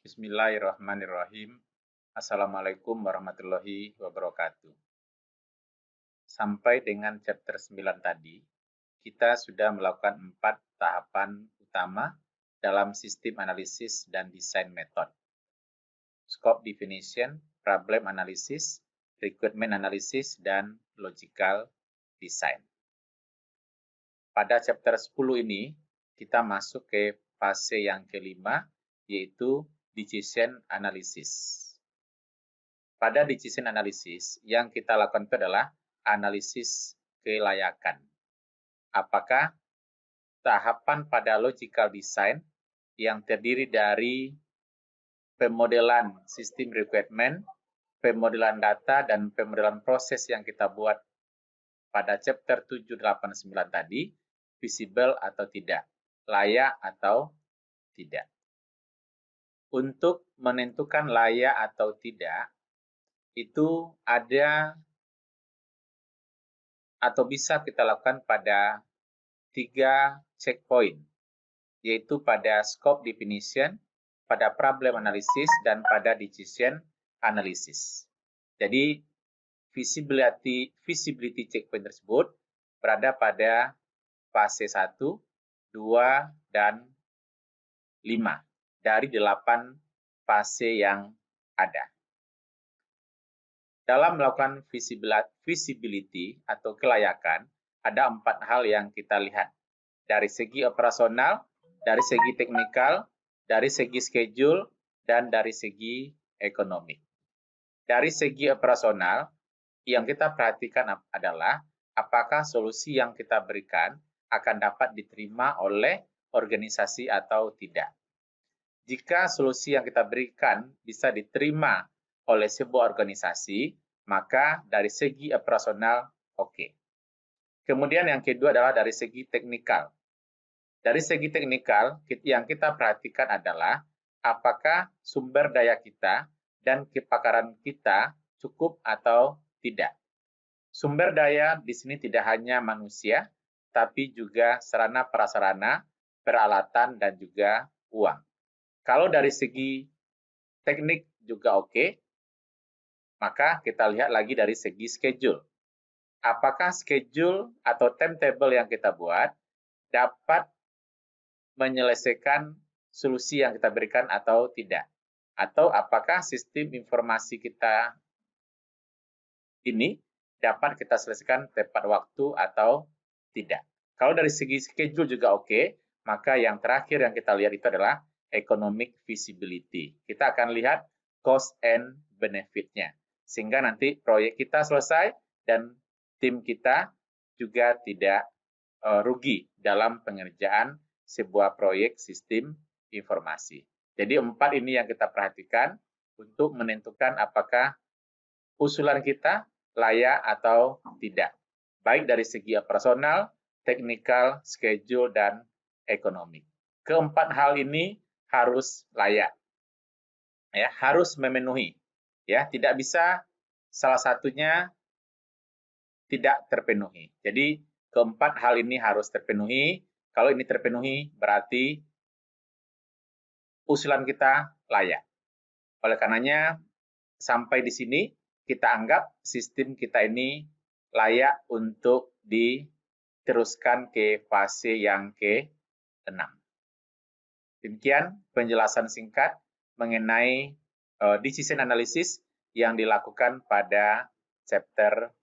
Bismillahirrahmanirrahim. Assalamualaikum warahmatullahi wabarakatuh. Sampai dengan chapter 9 tadi, kita sudah melakukan 4 tahapan utama dalam sistem analisis dan desain metode. Scope definition, problem analysis, requirement analysis, dan logical design. Pada chapter 10 ini, kita masuk ke fase yang kelima, yaitu decision analysis. Pada decision analysis, yang kita lakukan itu adalah analisis kelayakan. Apakah tahapan pada logical design yang terdiri dari pemodelan sistem requirement, pemodelan data, dan pemodelan proses yang kita buat pada chapter 7, 8, 9 tadi, visible atau tidak, layak atau tidak. Untuk menentukan layak atau tidak, itu ada atau bisa kita lakukan pada 3 checkpoint, yaitu pada scope definition, pada problem analysis, dan pada decision analysis. Jadi, visibility checkpoint tersebut berada pada fase 1, 2, dan 5 dari 8 fase yang ada. Dalam melakukan visibility atau kelayakan, ada 4 hal yang kita lihat. Dari segi operasional, dari segi teknikal, dari segi schedule, dan dari segi ekonomi. Dari segi operasional, yang kita perhatikan adalah apakah solusi yang kita berikan akan dapat diterima oleh organisasi atau tidak. Jika solusi yang kita berikan bisa diterima oleh sebuah organisasi, maka dari segi operasional oke. Kemudian yang kedua adalah dari segi teknikal. Dari segi teknikal, yang kita perhatikan adalah apakah sumber daya kita dan kepakaran kita cukup atau tidak. Sumber daya di sini tidak hanya manusia, tapi juga sarana prasarana, peralatan, dan juga uang. Kalau dari segi teknik juga oke, maka kita lihat lagi dari segi schedule. Apakah schedule atau timetable yang kita buat dapat menyelesaikan solusi yang kita berikan atau tidak? Atau apakah sistem informasi kita ini dapat kita selesaikan tepat waktu atau tidak? Kalau dari segi schedule juga oke, maka yang terakhir yang kita lihat itu adalah economic visibility. Kita akan lihat cost and benefit-nya. Sehingga nanti proyek kita selesai dan tim kita juga tidak rugi dalam pengerjaan sebuah proyek sistem informasi. Jadi 4 ini yang kita perhatikan untuk menentukan apakah usulan kita layak atau tidak. Baik dari segi operasional, teknikal, schedule, dan ekonomi. Keempat hal ini harus layak. Ya, harus memenuhi. Ya, tidak bisa salah satunya tidak terpenuhi. Jadi, keempat hal ini harus terpenuhi. Kalau ini terpenuhi, berarti usulan kita layak. Oleh karenanya, sampai di sini kita anggap sistem kita ini layak untuk diteruskan ke fase yang ke-6. Demikian penjelasan singkat mengenai decision analysis yang dilakukan pada chapter